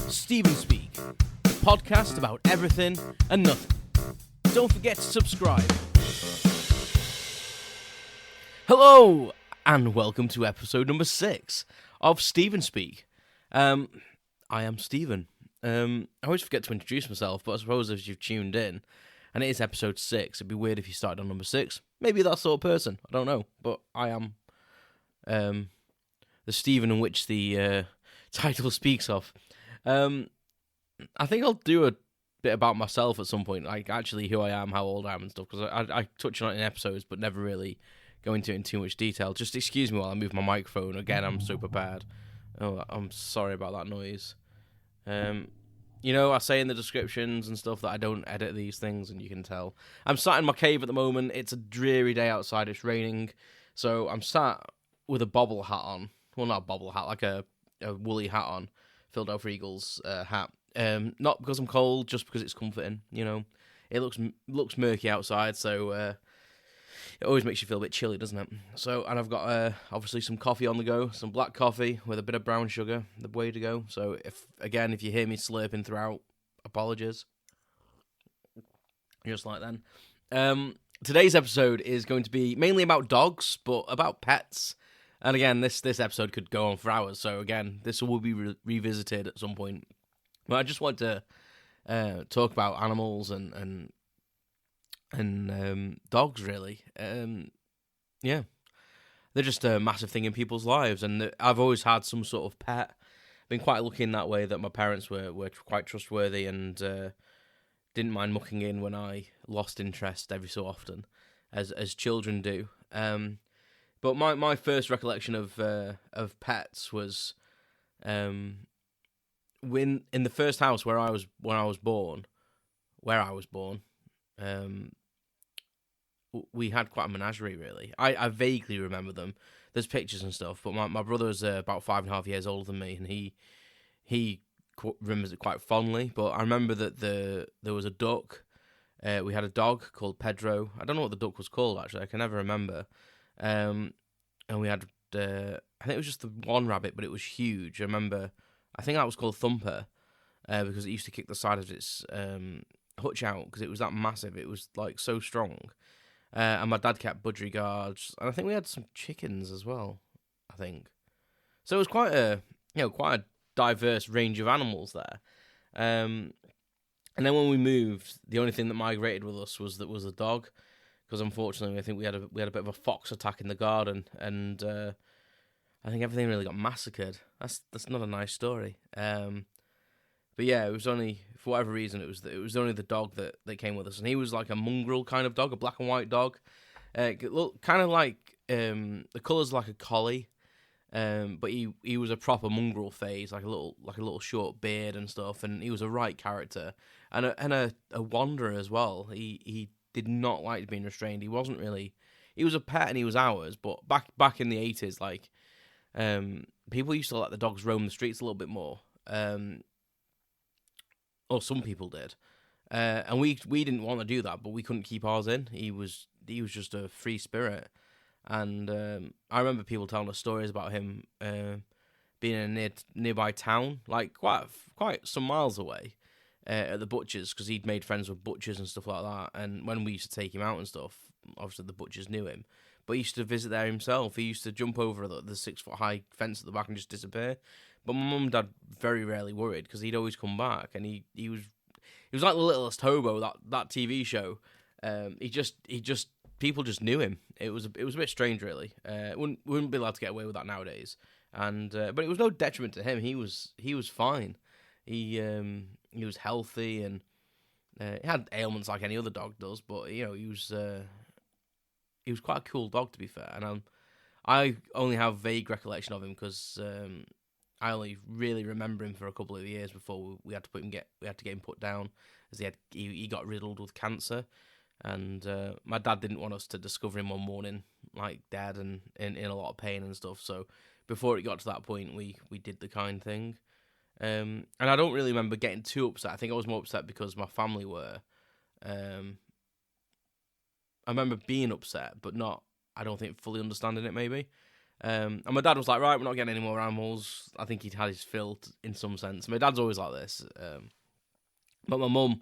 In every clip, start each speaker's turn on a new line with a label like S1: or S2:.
S1: Steven Speak, a podcast about everything and nothing. Don't forget to subscribe. Hello, and welcome to episode number 6 of Steven Speak. I am Steven. I always forget to introduce myself, but I suppose if you've tuned in, and it is episode 6, it'd be weird if you started on number 6. Maybe that sort of person, I don't know, but I am the Steven in which the title speaks of. I think I'll do a bit about myself at some point, like actually who I am, how old I am and stuff, because I touch on it in episodes, but never really go into it in too much detail. Just excuse me while I move my microphone. Again, I'm so prepared. Oh, I'm sorry about that noise. You know, I say in the descriptions and stuff that I don't edit these things, and you can tell. I'm sat in my cave at the moment. It's a dreary day outside. It's raining, so I'm sat with a bobble hat on. Well, not a bobble hat, like a woolly hat on. Philadelphia Eagles hat. Not because I'm cold, just because it's comforting. You know, it looks murky outside, so it always makes you feel a bit chilly, doesn't it? So, and I've got obviously some coffee on the go, some black coffee with a bit of brown sugar, the way to go. So, if you hear me slurping throughout, apologies. Just like then. Today's episode is going to be mainly about dogs, but about pets. And again, this episode could go on for hours, so again, this will be revisited at some point. But I just want to talk about animals and dogs, really. Yeah, they're just a massive thing in people's lives, and I've always had some sort of pet. I've been quite lucky in that way that my parents were quite trustworthy and didn't mind mucking in when I lost interest every so often, as children do. But my first recollection of pets was when in the first house when I was born, we had quite a menagerie, really. I vaguely remember them. There's pictures and stuff, but my brother's about 5.5 years older than me, and he remembers it quite fondly. But I remember that there was a duck. We had a dog called Pedro. I don't know what the duck was called, actually. I can never remember. And we had, I think it was just the one rabbit, but it was huge. I think that was called Thumper, because it used to kick the side of its hutch out, because it was that massive. It was, like, so strong. And my dad kept budgerigars, and I think we had some chickens as well, I think. So it was quite a diverse range of animals there. And then when we moved, the only thing that migrated with us was a dog. Because unfortunately, I think we had a bit of a fox attack in the garden, and I think everything really got massacred. That's not a nice story. But yeah, it was only, for whatever reason, it was only the dog that came with us, and he was like a mongrel kind of dog, a black and white dog. Look, kind of like the colour's like a collie, but he was a proper mongrel phase, like a little short beard and stuff, and he was a right character and a wanderer as well. He did not like being restrained. He wasn't really. He was a pet and he was ours. But back in the 80s, like people used to let the dogs roam the streets a little bit more. Or some people did, and we didn't want to do that, but we couldn't keep ours in. He was just a free spirit, and I remember people telling us stories about him being in a nearby town, like quite some miles away. At the butchers, because he'd made friends with butchers and stuff like that, and when we used to take him out and stuff, obviously the butchers knew him, but he used to visit there himself. He used to jump over the 6-foot high fence at the back and just disappear. But my mum and dad very rarely worried, because he'd always come back, and he was like the littlest hobo, that TV show. He just people just knew him. It was a bit strange, really. Wouldn't be allowed to get away with that nowadays. And but it was no detriment to him. He was fine. He was healthy, and he had ailments like any other dog does, but you know, he was quite a cool dog, to be fair. And I only have vague recollection of him because I only really remember him for a couple of years before we had to get him put down, as he got riddled with cancer, and my dad didn't want us to discover him one morning like dead and in a lot of pain and stuff. So before it got to that point, we did the kind thing. And I don't really remember getting too upset. I think I was more upset because my family were. I remember being upset, but not, I don't think, fully understanding it, maybe. And my dad was like, right, we're not getting any more animals. I think he'd had his fill in some sense. My dad's always like this. But my mum,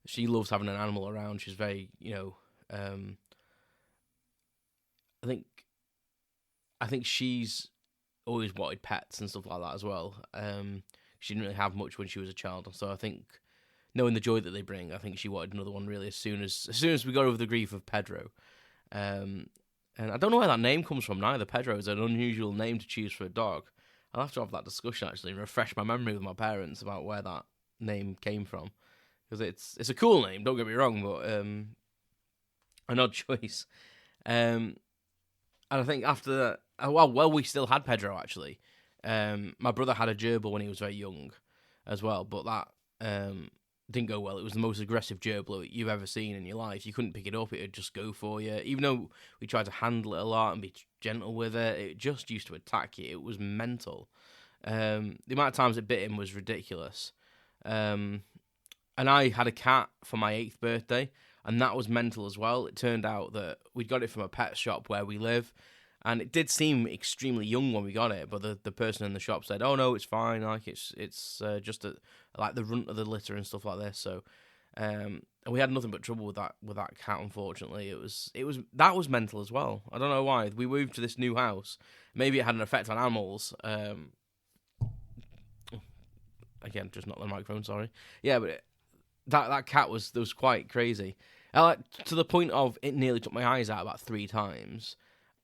S1: she loves having an animal around. She's very, I think she's always wanted pets and stuff like that as well. She didn't really have much when she was a child, so I think knowing the joy that they bring, I think she wanted another one really as soon as we got over the grief of Pedro. And I don't know where that name comes from neither. Pedro is an unusual name to choose for a dog. I'll have to have that discussion actually and refresh my memory with my parents about where that name came from, because it's a cool name. Don't get me wrong, but an odd choice. And I think after that, well, we still had Pedro actually. My brother had a gerbil when he was very young, as well, but that didn't go well. It was the most aggressive gerbil you've ever seen in your life. You couldn't pick it up; it'd just go for you. Even though we tried to handle it a lot and be gentle with it, it just used to attack you. It was mental. The amount of times it bit him was ridiculous. And I had a cat for my 8th birthday, and that was mental as well. It turned out that we'd got it from a pet shop where we live, and it did seem extremely young when we got it, but the person in the shop said, "Oh no, it's fine. Like it's just like the runt of the litter and stuff like this." So, and we had nothing but trouble with that cat. Unfortunately, that was mental as well. I don't know why. We moved to this new house. Maybe it had an effect on animals. Again, just not the microphone. Sorry. Yeah, but that cat was quite crazy. To the point of it nearly took my eyes out about 3 times.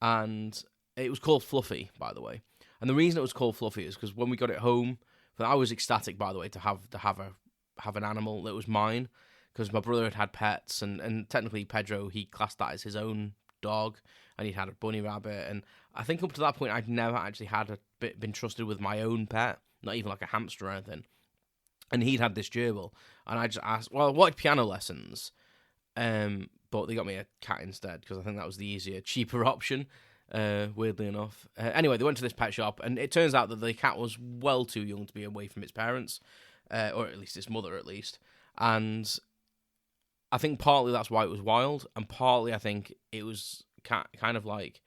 S1: And it was called Fluffy, by the way. And the reason it was called Fluffy is because when we got it home, I was ecstatic, by the way, to have an animal that was mine, because my brother had pets, and technically Pedro, he classed that as his own dog, and he'd had a bunny rabbit, and I think up to that point I'd never actually been trusted with my own pet, not even like a hamster or anything. And he'd had this gerbil, and I just asked, well, I wanted piano lessons, but they got me a cat instead, because I think that was the easier, cheaper option, weirdly enough. Anyway, they went to this pet shop, and it turns out that the cat was well too young to be away from its parents, or at least its mother, at least. And I think partly that's why it was wild, and partly I think it was kind of like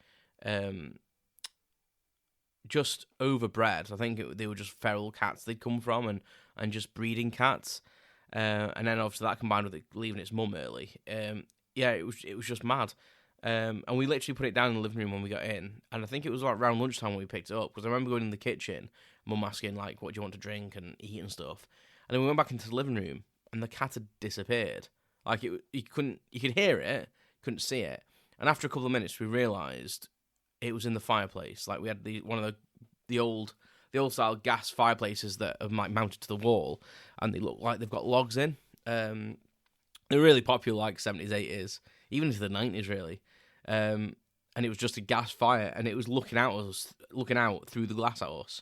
S1: just overbred. I think they were just feral cats they'd come from, and just breeding cats. And then obviously that combined with it leaving its mum early. It was just mad. And we literally put it down in the living room when we got in. And I think it was like around lunchtime when we picked it up, because I remember going in the kitchen, mum asking like, what do you want to drink and eat and stuff. And then we went back into the living room, and the cat had disappeared. Like you could hear it, couldn't see it. And after a couple of minutes, we realised it was in the fireplace. Like we had one of the old style gas fireplaces that are like mounted to the wall, and they look like they've got logs in. They're really popular, like 70s, 80s, even into the 90s, really. And it was just a gas fire, and it was looking out through the glass at us.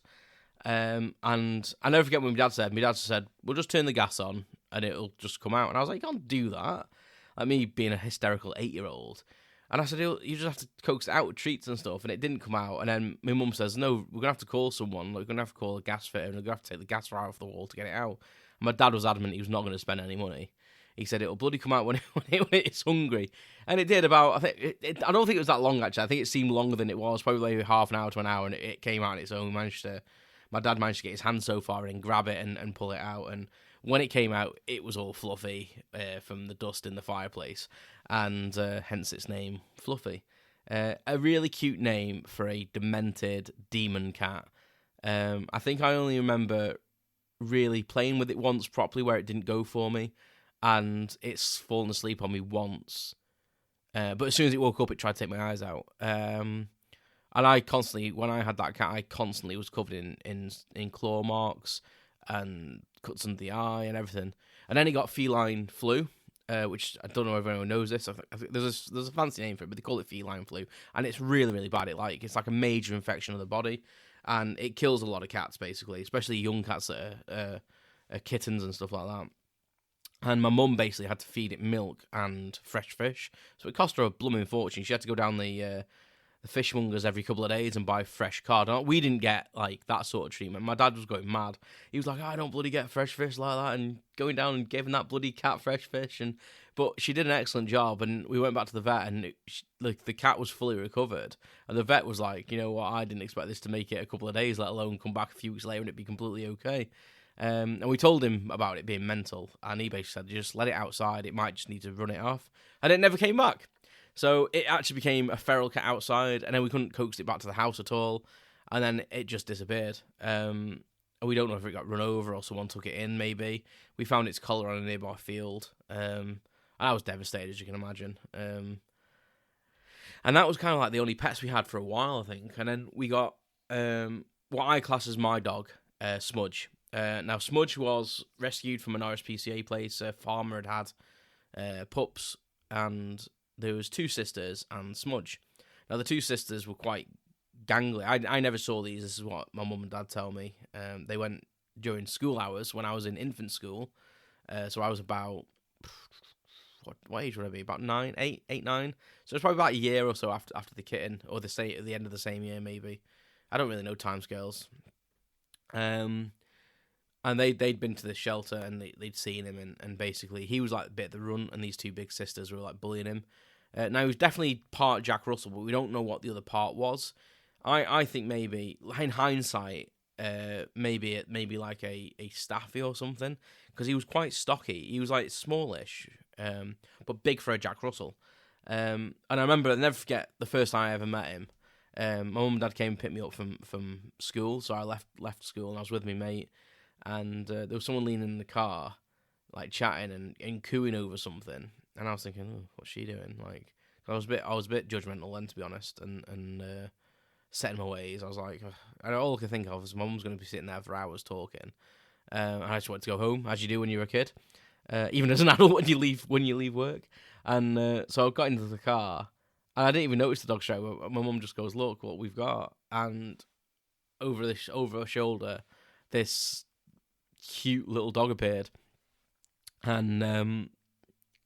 S1: And I never forget when my dad said, we'll just turn the gas on and it'll just come out. And I was like, you can't do that. Like me being a hysterical 8-year-old. And I said, you just have to coax it out with treats and stuff. And it didn't come out. And then my mum says, no, we're going to have to call someone. We're going to have to call a gas fitter, and we're going to have to take the gas right off the wall to get it out. And my dad was adamant he was not going to spend any money. He said it'll bloody come out when it's hungry. And it did about, I don't think it was that long, actually. I think it seemed longer than it was, probably maybe half an hour to an hour, and it came out on its own. My dad managed to get his hand so far and grab it and pull it out. And when it came out, it was all fluffy from the dust in the fireplace, and hence its name, Fluffy. A really cute name for a demented demon cat. I think I only remember really playing with it once properly where it didn't go for me, and it's fallen asleep on me once. But as soon as it woke up, it tried to take my eyes out. And I constantly, when I had that cat, I constantly was covered in claw marks and cuts under the eye and everything. And then he got feline flu, which I don't know if anyone knows this. I think there's a fancy name for it, but they call it feline flu, and it's really, really bad. It's like a major infection of the body, and it kills a lot of cats basically, especially young cats that are kittens and stuff like that. And my mum basically had to feed it milk and fresh fish, so it cost her a blooming fortune. She had to go down the the fishmongers every couple of days and buy fresh cod. We didn't get like that sort of treatment. My dad was going mad. He was like, I don't bloody get fresh fish like that, and going down and giving that bloody cat fresh fish. But she did an excellent job, and we went back to the vet, and the cat was fully recovered. And the vet was like, you know what, I didn't expect this to make it a couple of days, let alone come back a few weeks later and it be completely okay. And we told him about it being mental, and he basically said, just let it outside, it might just need to run it off. And it never came back. So it actually became a feral cat outside, and then we couldn't coax it back to the house at all, and then it just disappeared. And we don't know if it got run over or someone took it in, maybe. We found its collar on a nearby field, and I was devastated, as you can imagine. And that was kind of like the only pets we had for a while, I think. And then we got what I class as my dog, Smudge. Now, Smudge was rescued from an RSPCA place. A farmer had pups, and there was 2 sisters and Smudge. Now, the 2 sisters were quite gangly. I never saw these. This is what my mum and dad tell me. They went during school hours when I was in infant school. So I was about, what age would I be? About 9, 8, 9. So it's probably about a year or so after the kitten, or at the end of the same year, maybe. I don't really know timescales. And they'd been to the shelter, and they'd seen him, and basically he was like a bit of the run, and these 2 big sisters were like bullying him. Now, he was definitely part Jack Russell, but we don't know what the other part was. I think maybe, in hindsight, maybe like a Staffy or something, because he was quite stocky. He was like smallish, but big for a Jack Russell. And I remember, I'll never forget the first time I ever met him. My mum and dad came and picked me up from school, so I left school, and I was with my mate, and there was someone leaning in the car, like chatting and cooing over something. And I was thinking, oh, what's she doing? Like, I was a bit judgmental then, to be honest, and set in my ways. I was like, and all I could think of was my mum's going to be sitting there for hours talking. And I just wanted to go home, as you do when you're a kid, even as an adult when you leave work. And so I got into the car, and I didn't even notice the dog straight away. My mum just goes, "Look what we've got," and over her shoulder, this cute little dog appeared, and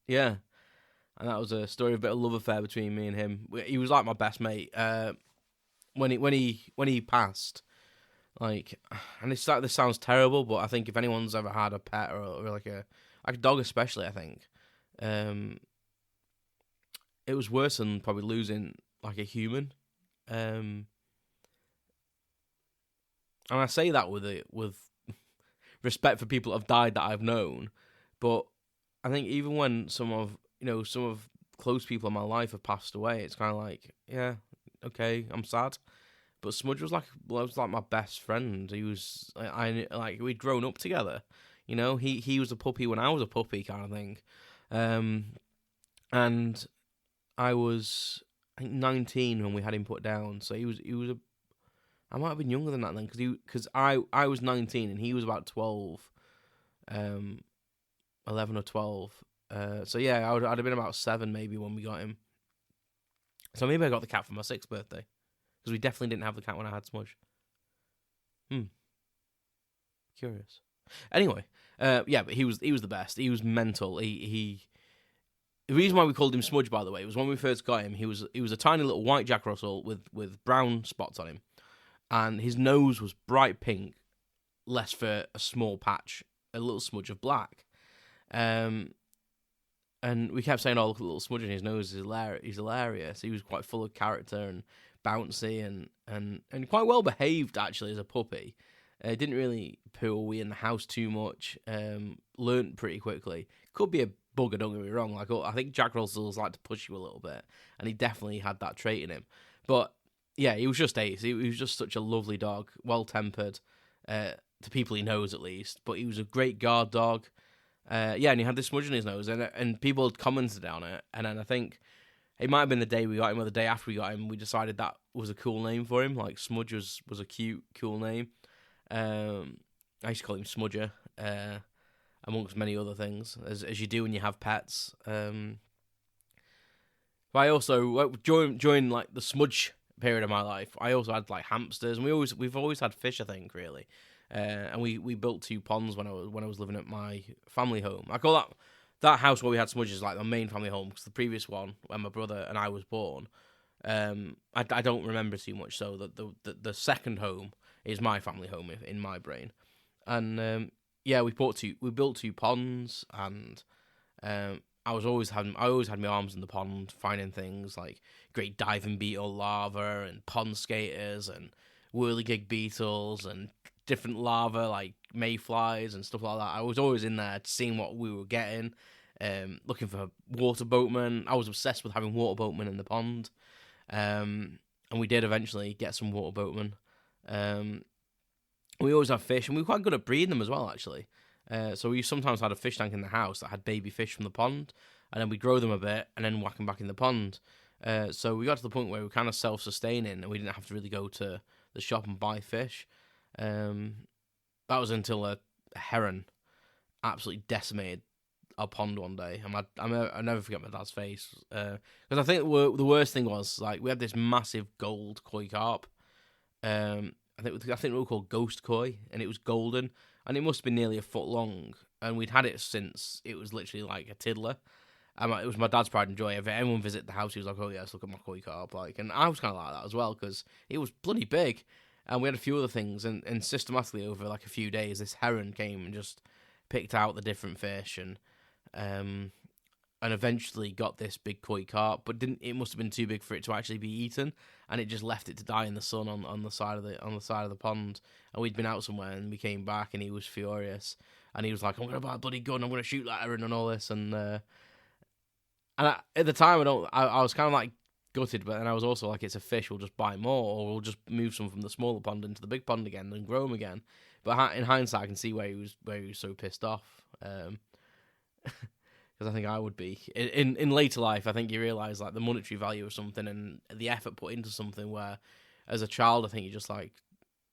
S1: yeah, and that was a story of a bit of love affair between me and him. He was like my best mate. When he passed, like, and this sounds terrible, but I think if anyone's ever had a pet or like a dog, especially, I think, it was worse than probably losing like a human. And I say that with respect for people that have died that I've known, but I think even when some of close people in my life have passed away, it's kind of like, yeah, okay, I'm sad. But Smudge was like my best friend. He was we'd grown up together. You know, he was a puppy when I was a puppy, kind of thing. And I was, I think, 19 when we had him put down. So he was I might have been younger than that then, because I was 19 and he was about 12, 11 or 12. So yeah, I'd have been about 7 maybe when we got him. So maybe I got the cat for my 6th birthday, because we definitely didn't have the cat when I had Smudge. Curious. Anyway, yeah, but he was the best. He was mental. The reason why we called him Smudge, by the way, was when we first got him, he was a tiny little white Jack Russell with brown spots on him, and his nose was bright pink, less for a small patch, a little smudge of black. And we kept saying, "Oh, look at the little smudge in his nose. He's hilarious." He was quite full of character and bouncy and quite well behaved, actually, as a puppy. Didn't really poo or wee in the house too much. Learnt pretty quickly. Could be a bugger, don't get me wrong. Like, I think Jack Russells like to push you a little bit, and he definitely had that trait in him. But yeah, he was just ace. He was just such a lovely dog, well-tempered, to people he knows at least. But he was a great guard dog. Yeah, and he had this smudge in his nose, and people had commented on it. And then I think it might have been the day we got him or the day after we got him, we decided that was a cool name for him. Like, Smudge was a cute, cool name. I used to call him Smudger, amongst many other things, as you do when you have pets. But I also, during like the Smudge period of my life, I also had like hamsters, and we've always had fish, I think, really. And we built 2 ponds when I was living at my family home. I call that house where we had Smudges like the main family home, because the previous one, when my brother and I was born, I don't remember too much. So the second home is my family home in my brain, and yeah, we built two ponds, and I always had my arms in the pond, finding things like great diving beetle larvae and pond skaters and whirligig beetles and different larvae like mayflies and stuff like that. I was always in there seeing what we were getting, looking for water boatmen. I was obsessed with having water boatmen in the pond, and we did eventually get some water boatmen. We always have fish, and we were quite good at breeding them as well, actually. So we sometimes had a fish tank in the house that had baby fish from the pond, and then we'd grow them a bit, and then whack them back in the pond. So we got to the point where we were kind of self-sustaining, and we didn't have to really go to the shop and buy fish. That was until a heron absolutely decimated our pond one day. I'll never forget my dad's face. Because I think the worst thing was, like, we had this massive gold koi carp. I think they were called ghost koi, and it was golden, and it must have been nearly a foot long, and we'd had it since it was literally like a tiddler. It was my dad's pride and joy. If anyone visited the house, he was like, "Oh yes, look at my koi carp," like, and I was kind of like that as well because it was bloody big, and we had a few other things, and systematically over like a few days, this heron came and just picked out the different fish, and eventually got this big koi carp, but it must have been too big for it to actually be eaten, and it just left it to die in the sun on the side of the pond. And we'd been out somewhere, and we came back, and he was furious, and he was like, "I'm gonna buy a bloody gun, I'm gonna shoot that heron and all this." And at the time, I was kind of like gutted, but then I was also like, it's a fish, we'll just buy more, or we'll just move some from the smaller pond into the big pond again and grow them again. But in hindsight, I can see where he was so pissed off. Because I think I would be. In later life, I think you realise like the monetary value of something and the effort put into something where, as a child, I think you're just like,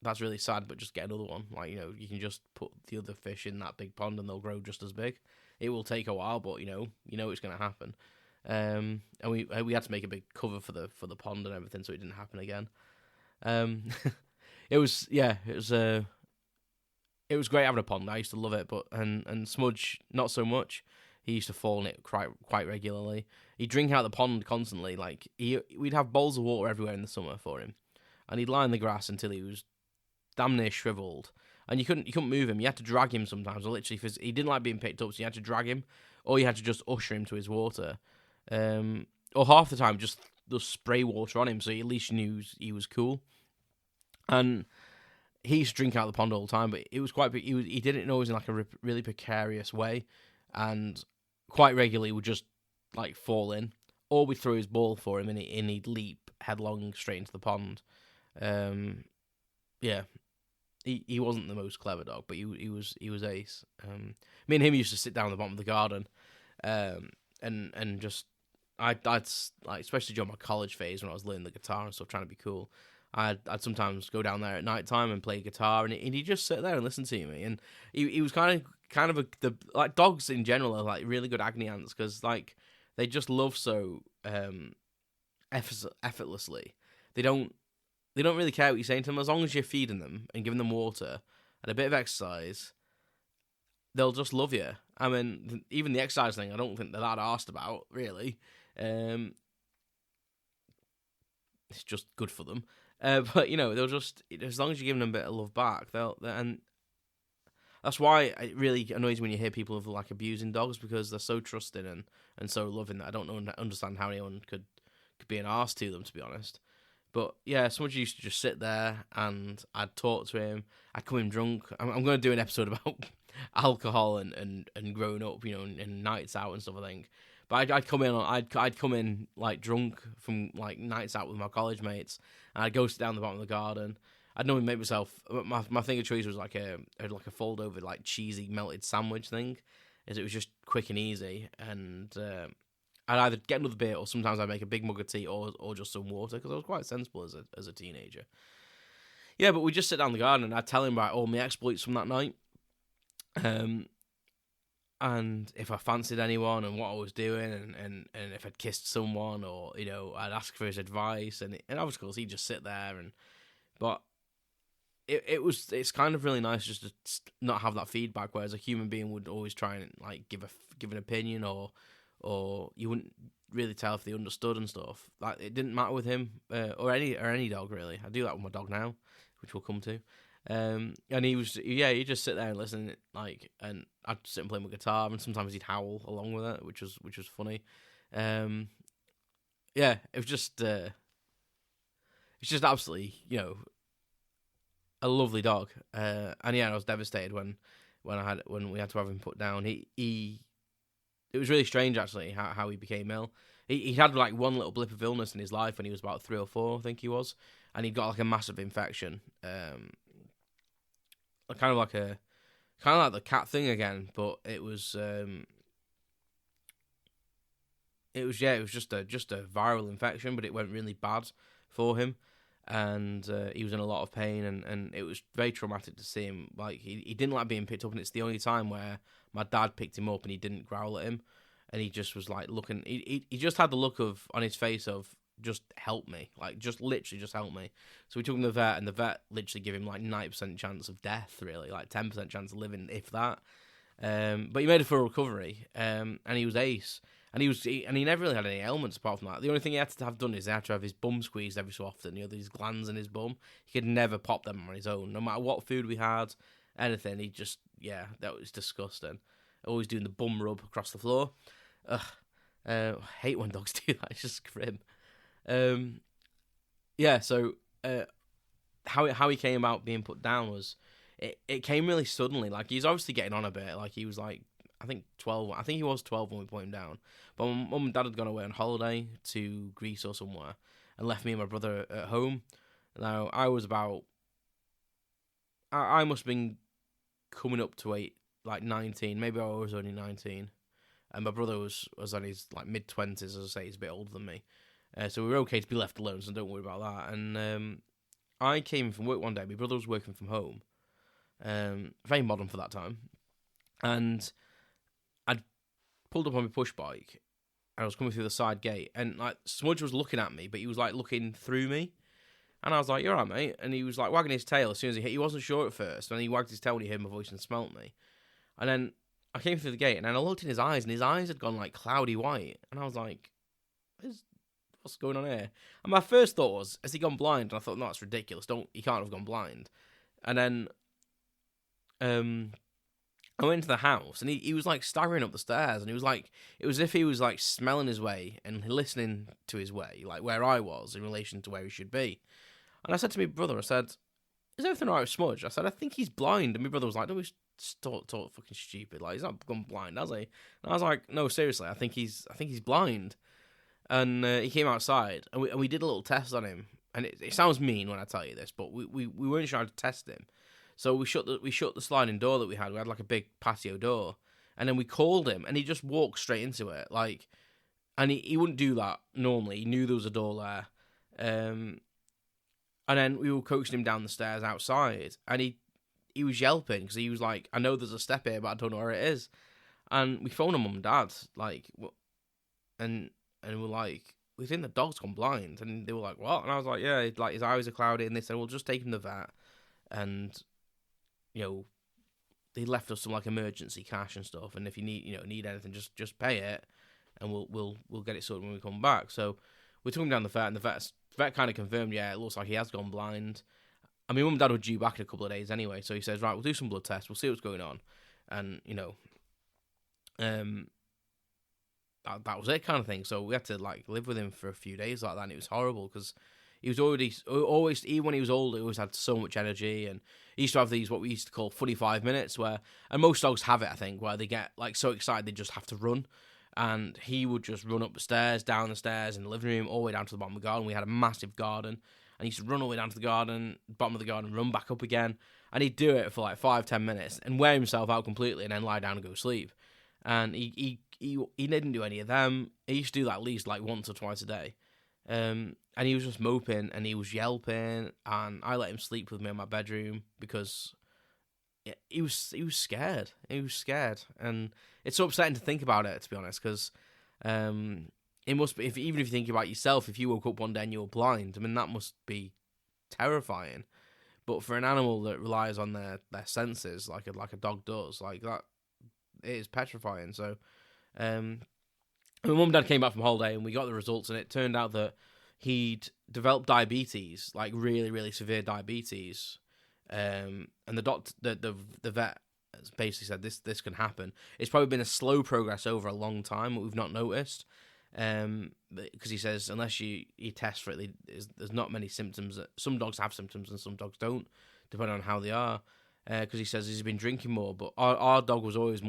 S1: that's really sad, but just get another one. Like, you can just put the other fish in that big pond and they'll grow just as big. It will take a while, but you know it's going to happen. And we had to make a big cover for the pond and everything, so it didn't happen again. It was great having a pond. I used to love it, but and Smudge not so much. He used to fall in it quite regularly. He'd drink out of the pond constantly. Like we'd have bowls of water everywhere in the summer for him, and he'd lie in the grass until he was damn near shriveled. And you couldn't move him. You had to drag him sometimes. Or literally, he didn't like being picked up, so you had to drag him, or you had to just usher him to his water. Or half the time, just spray water on him, so you at least knew he was cool. And he used to drink out of the pond all the time, but it was quite. He did it always in like a really precarious way, and quite regularly would just like fall in, or we'd throw his ball for him, and he'd leap headlong straight into the pond. Yeah, he wasn't the most clever dog, but he was ace. Me and him used to sit down at the bottom of the garden, and just I'd like, especially during my college phase when I was learning the guitar and stuff, trying to be cool. I'd sometimes go down there at night time and play guitar, and he'd just sit there and listen to me. And he was kind of like dogs in general are like really good agony ants because like they just love so effortlessly. They don't really care what you're saying to them as long as you're feeding them and giving them water and a bit of exercise. They'll just love you. I mean, even the exercise thing, I don't think they're that arsed about really. It's just good for them. But they'll just, as long as you're giving them a bit of love back, and that's why it really annoys me when you hear people of like abusing dogs because they're so trusting and so loving that I don't understand how anyone could be an arse to them, to be honest. But yeah, Smudge used to just sit there and I'd talk to him. I'd come in drunk. I'm going to do an episode about alcohol and growing up, and nights out and stuff, I think. But I'd come in like drunk from like nights out with my college mates, and I'd go sit down the bottom of the garden. I'd normally make myself my thing of choice was like a fold over like cheesy melted sandwich thing, as it was just quick and easy. And I'd either get another beer or sometimes I'd make a big mug of tea or just some water because I was quite sensible as a teenager. Yeah, but we'd just sit down in the garden and I'd tell him about all my exploits from that night. And if I fancied anyone and what I was doing and if I'd kissed someone or, I'd ask for his advice and of course he'd just sit there but it's kind of really nice just to not have that feedback, whereas a human being would always try and like give an opinion or you wouldn't really tell if they understood and stuff. Like it didn't matter with him or any dog really. I do that with my dog now, which we'll come to. And he'd just sit there and listen, like, and I'd sit and play my guitar, and sometimes he'd howl along with it, which was funny. Yeah, it was just it's just absolutely, a lovely dog. And yeah, I was devastated when we had to have him put down. It was really strange actually how he became ill. He had like one little blip of illness in his life when he was about 3 or 4, I think he was, and he got like a massive infection. Kind of like the cat thing again, but it was just a viral infection, but it went really bad for him, and he was in a lot of pain, and it was very traumatic to see him. Like he didn't like being picked up, and it's the only time where my dad picked him up and he didn't growl at him, and he just was like looking. He just had the look on his face of just help me, like just literally just help me. So we took him to the vet, and the vet literally gave him like 90% chance of death, really, like 10% chance of living, if that. But he made a full recovery, and he was ace. And he never really had any ailments apart from that. The only thing he had to have done is he had to have his bum squeezed every so often. These glands in his bum. He could never pop them on his own. No matter what food we had, anything, that was disgusting. Always doing the bum rub across the floor. I hate when dogs do that. It's just grim. So how he came about being put down was, it came really suddenly. Like, he's obviously getting on a bit. Like, he was like, I think 12. I think he was 12 when we put him down. But my mum and dad had gone away on holiday to Greece or somewhere and left me and my brother at home. Now, I was about... I must have been coming up to 19. Maybe I was only 19. And my brother was on his like mid-20s, as I say. He's a bit older than me. So we were okay to be left alone, so don't worry about that. And I came from work one day. My brother was working from home. Very modern for that time. And I'd pulled up on my push bike, and I was coming through the side gate, and like Smudge was looking at me, but he was like looking through me, and I was like, "You're all right, mate," and he was like wagging his tail as soon as he wasn't sure at first, and he wagged his tail when he heard my voice and smelt me, and then I came through the gate, and then I looked in his eyes, and his eyes had gone like cloudy white, and I was like, "What's going on here?" And my first thought was, "Has he gone blind?" And I thought, "No, that's ridiculous. He can't have gone blind." And then, I went into the house, and he was like staggering up the stairs, and he was like, it was as if he was like smelling his way and listening to his way, like where I was in relation to where he should be. And I said to my brother, I said, "Is everything all right with Smudge?" I said, "I think he's blind." And my brother was like, "Don't be talk fucking stupid. Like, he's not gone blind, has he?" And I was like, "No, seriously, I think he's blind." And he came outside, and we did a little test on him. And it sounds mean when I tell you this, but we weren't trying to test him. So we shut the sliding door that we had. We had like a big patio door, and then we called him, and he just walked straight into it. Like, and he wouldn't do that normally. He knew there was a door there, and then we were coaxing him down the stairs outside, and he was yelping because he was like, "I know there's a step here, but I don't know where it is." And we phoned mum and dad, like, and we're like, "We think the dog's gone blind," and they were like, "What?" And I was like, "Yeah, like his eyes are cloudy," and they said, "Well, just take him to the vet," and they left us some like emergency cash and stuff, and if you need anything, just pay it, and we'll get it sorted when we come back. So we took him down the vet, and the vet kind of confirmed, yeah, it looks like he has gone blind. I mean, mum and dad were due back in a couple of days anyway, so he says, "Right, we'll do some blood tests, we'll see what's going on," and that was it, kind of thing. So we had to like live with him for a few days like that, and it was horrible because he was always, even when he was older, he always had so much energy, and he used to have these, what we used to call funny 5 minutes, and most dogs have it, I think, where they get like so excited they just have to run, and he would just run up the stairs, down the stairs, in the living room, all the way down to the bottom of the garden. We had a massive garden, and he used to run all the way down to the garden, bottom of the garden, run back up again, and he'd do it for like 5-10 minutes, and wear himself out completely, and then lie down and go to sleep, and he didn't do any of them. He used to do that at least like once or twice a day. And he was just moping, and he was yelping, and I let him sleep with me in my bedroom because he was scared. He was scared, and it's so upsetting to think about it, to be honest, because it must be, even if you think about yourself, if you woke up one day and you were blind, I mean, that must be terrifying. But for an animal that relies on their senses, like a dog does, like that, it is petrifying. So And my mum and dad came back from holiday, and we got the results, and it turned out that he'd developed diabetes, like really, really severe diabetes. And the vet has basically said this can happen. It's probably been a slow progress over a long time, but we've not noticed. Because he says unless you test for it, there's not many symptoms. Some dogs have symptoms and some dogs don't, depending on how they are. Because he says he's been drinking more, but our dog was always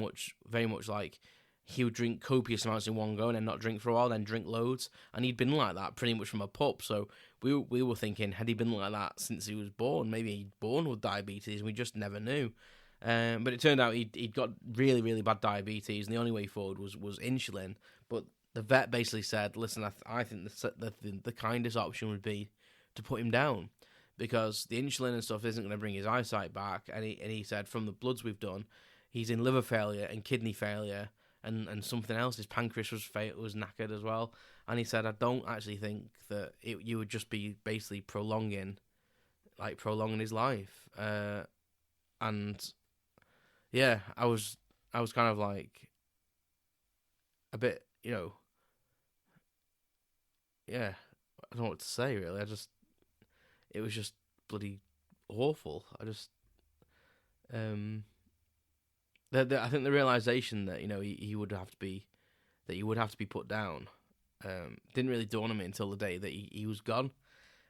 S1: very much like he would drink copious amounts in one go and then not drink for a while, then drink loads, and he'd been like that pretty much from a pup. So we were thinking, had he been like that since he was born? Maybe he'd born with diabetes, and we just never knew. But it turned out he'd got really, really bad diabetes, and the only way forward was insulin. But the vet basically said, listen, I think the kindest option would be to put him down, because the insulin and stuff isn't going to bring his eyesight back. And he said, from the bloods we've done, he's in liver failure and kidney failure and something else. His pancreas was knackered as well. And he said, I don't actually think that you would just be basically prolonging his life. And yeah, I was kind of like a bit, yeah, I don't know what to say really. It was just bloody awful. I think the realization that he would have to be put down didn't really dawn on me until the day that he was gone.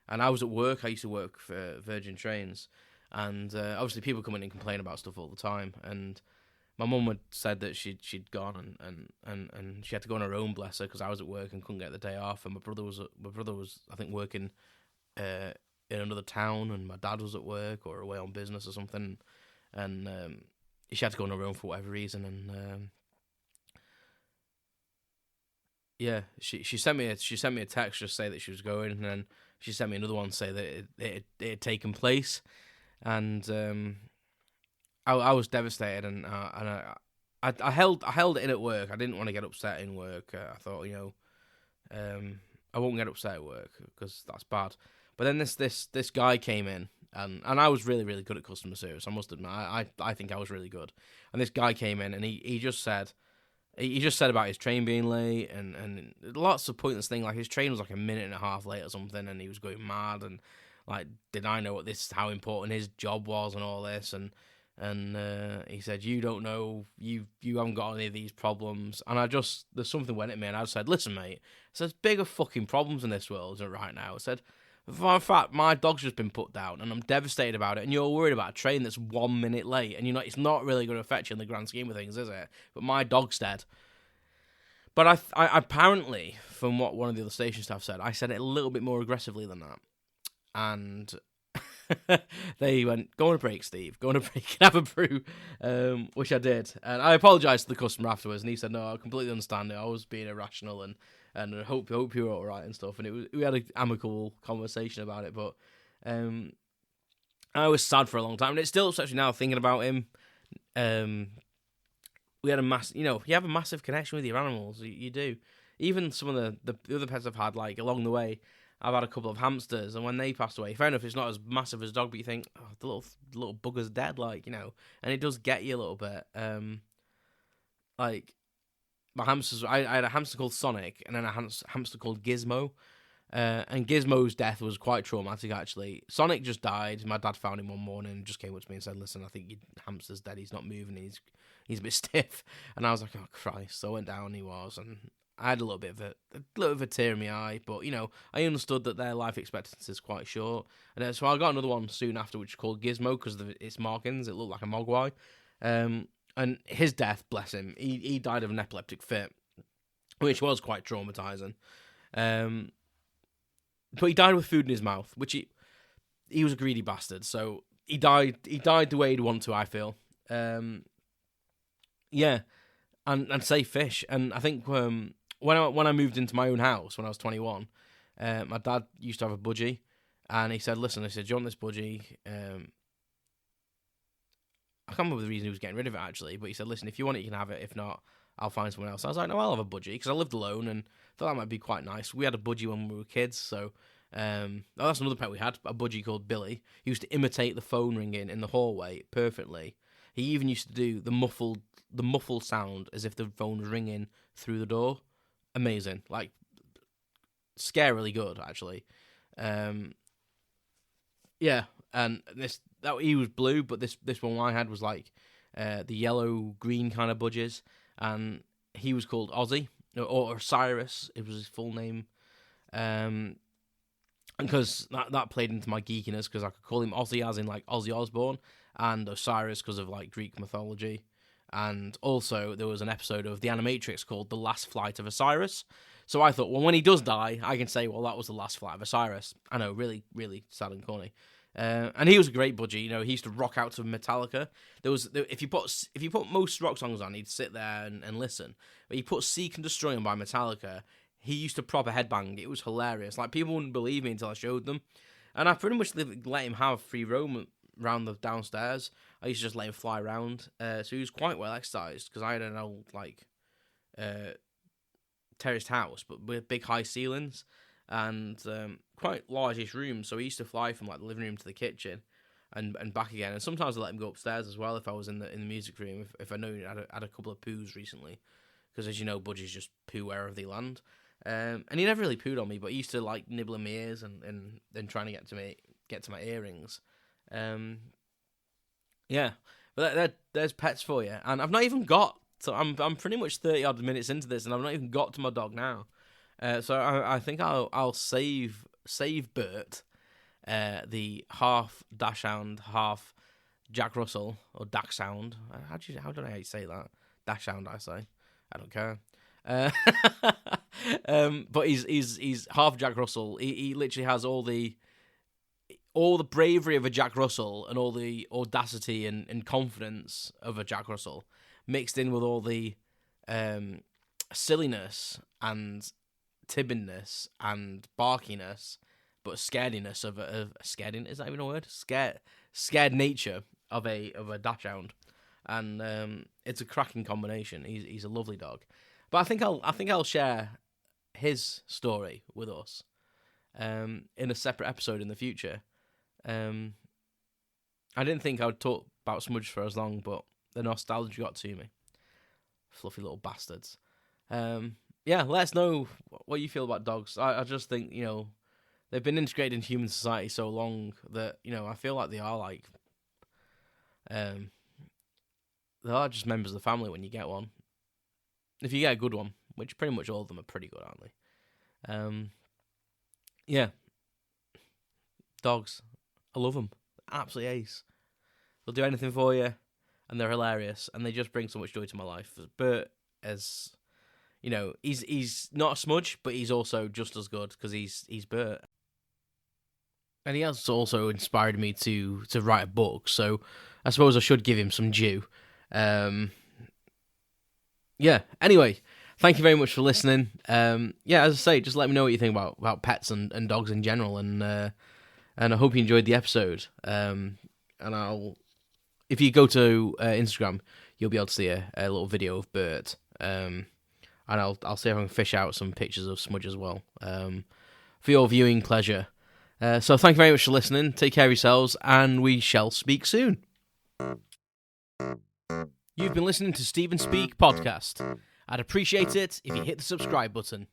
S1: And I was at work. I used to work for Virgin Trains, and obviously people come in and complain about stuff all the time. And my mum had said that she'd gone and she had to go on her own, bless her, because I was at work and couldn't get the day off. And my brother was I think working in another town, and my dad was at work or away on business or something, and she had to go on her own for whatever reason. And yeah, she sent me a text just say that she was going, and then she sent me another one to say that it had taken place. And I was devastated, and I held it in at work. I didn't want to get upset in work. I thought, I won't get upset at work because that's bad. But then this guy came in, and I was really, really good at customer service, I must admit. I think I was really good. And this guy came in, and he just said about his train being late, and lots of pointless things, like his train was like a minute and a half late or something, and he was going mad, and like, did I know how important his job was and all this, and he said, you don't know, you haven't got any of these problems. And there's something went at me, and I said, listen mate, there's bigger fucking problems in this world right now. I said, in fact, my dog's just been put down, and I'm devastated about it, and you're worried about a train that's 1 minute late, and it's not really going to affect you in the grand scheme of things, is it? But my dog's dead. But I apparently, from what one of the other station staff said, I said it a little bit more aggressively than that. And they went, go on a break, Steve. Go on a break and have a brew, which I did. And I apologised to the customer afterwards, and he said, no, I completely understand it. I was being irrational, and I hope you're all right and stuff. And we had an amicable conversation about it. But I was sad for a long time, and it still upsets me now thinking about him. We had you have a massive connection with your animals. You do. Even some of the other pets I've had, like along the way, I've had a couple of hamsters, and when they passed away, fair enough, it's not as massive as a dog, but you think, oh, the little bugger's dead, and it does get you a little bit. Like, my hamsters, I had a hamster called Sonic, and then a hamster called Gizmo, and Gizmo's death was quite traumatic, actually. Sonic just died. My dad found him one morning and just came up to me and said, listen, I think your hamster's dead, he's not moving, he's a bit stiff. And I was like, oh, Christ. So I went down, and he was, and I had a little bit of a tear in my eye, but I understood that their life expectancy is quite short, and so I got another one soon after, which is called Gizmo because of its markings. It looked like a mogwai, and his death, bless him, he died of an epileptic fit, which was quite traumatizing. But he died with food in his mouth, which he was a greedy bastard, so he died the way he'd want to, I feel. Yeah, and save fish, and I think when I moved into my own house when I was 21, my dad used to have a budgie, and he said, listen, do you want this budgie? I can't remember the reason he was getting rid of it, actually, but he said, listen, if you want it, you can have it. If not, I'll find someone else. I was like, no, I'll have a budgie, because I lived alone, and thought that might be quite nice. We had a budgie when we were kids, so that's another pet we had, a budgie called Billy. He used to imitate the phone ringing in the hallway perfectly. He even used to do the muffled sound as if the phone was ringing through the door. amazing, like scarily good, actually. Yeah, and that he was blue, but this one I had was like the yellow green kind of budgies, and he was called Ozzy or Osiris. It was his full name, because that played into my geekiness, because I could call him Ozzy as in like Ozzy Osbourne, and Osiris because of like Greek mythology. And also there was an episode of The Animatrix called The Last Flight of Osiris. So I thought, well, when he does die, I can say, well, that was the last flight of Osiris. I know, really, really sad and corny. And he was a great budgie. You know, he used to rock out to Metallica. If you put most rock songs on, he'd sit there and listen. But he put Seek and Destroy on by Metallica. He used to proper headbang. It was hilarious. Like, people wouldn't believe me until I showed them. And I pretty much let him have free roam around the downstairs. I used to just let him fly around. So he was quite well exercised, because I had an old, like, terraced house, but with big high ceilings and quite largish rooms. So he used to fly from like the living room to the kitchen and back again. And sometimes I let him go upstairs as well if I was in the music room, if I know he had a couple of poos recently, because as you know, budgies just poo wherever they land. And he never really pooed on me, but he used to like nibble in my ears and then trying to get to my earrings. Yeah, but there's pets for you, and I've not even got. So I'm pretty much 30 odd minutes into this, and I've not even got to my dog now. So I think I'll save Bert, the half dachshund, half Jack Russell or Dachshund. How do I say that? Dachshund, I say. I don't care. But he's half Jack Russell. He literally has all the bravery of a Jack Russell and all the audacity and confidence of a Jack Russell, mixed in with all the silliness and tibbiness and barkiness, but scarediness of scareding, is that even a word? Scared nature of a dachshund, and it's a cracking combination. He's a lovely dog, but I think I'll share his story with us in a separate episode in the future. I didn't think I would talk about Smudge for as long, but the nostalgia got to me. Fluffy little bastards. Yeah, let us know what you feel about dogs. I just think, you know, they've been integrated in human society so long that, you know, I feel like they are like, they are just members of the family when you get one. If you get a good one, which pretty much all of them are pretty good, aren't they? Yeah. Dogs. I love them. Absolutely ace. They'll do anything for you, and they're hilarious, and they just bring so much joy to my life. Bert, as you know, he's not a smudge, but he's also just as good because he's Bert. And he has also inspired me to write a book, so I suppose I should give him some due. Yeah. Anyway, thank you very much for listening. Yeah, as I say, just let me know what you think about pets and dogs in general, and I hope you enjoyed the episode. And if you go to Instagram, you'll be able to see a little video of Bert. And I'll see if I can fish out some pictures of Smudge as well, for your viewing pleasure. So thank you very much for listening. Take care of yourselves, and we shall speak soon. You've been listening to Stephen Speak Podcast. I'd appreciate it if you hit the subscribe button.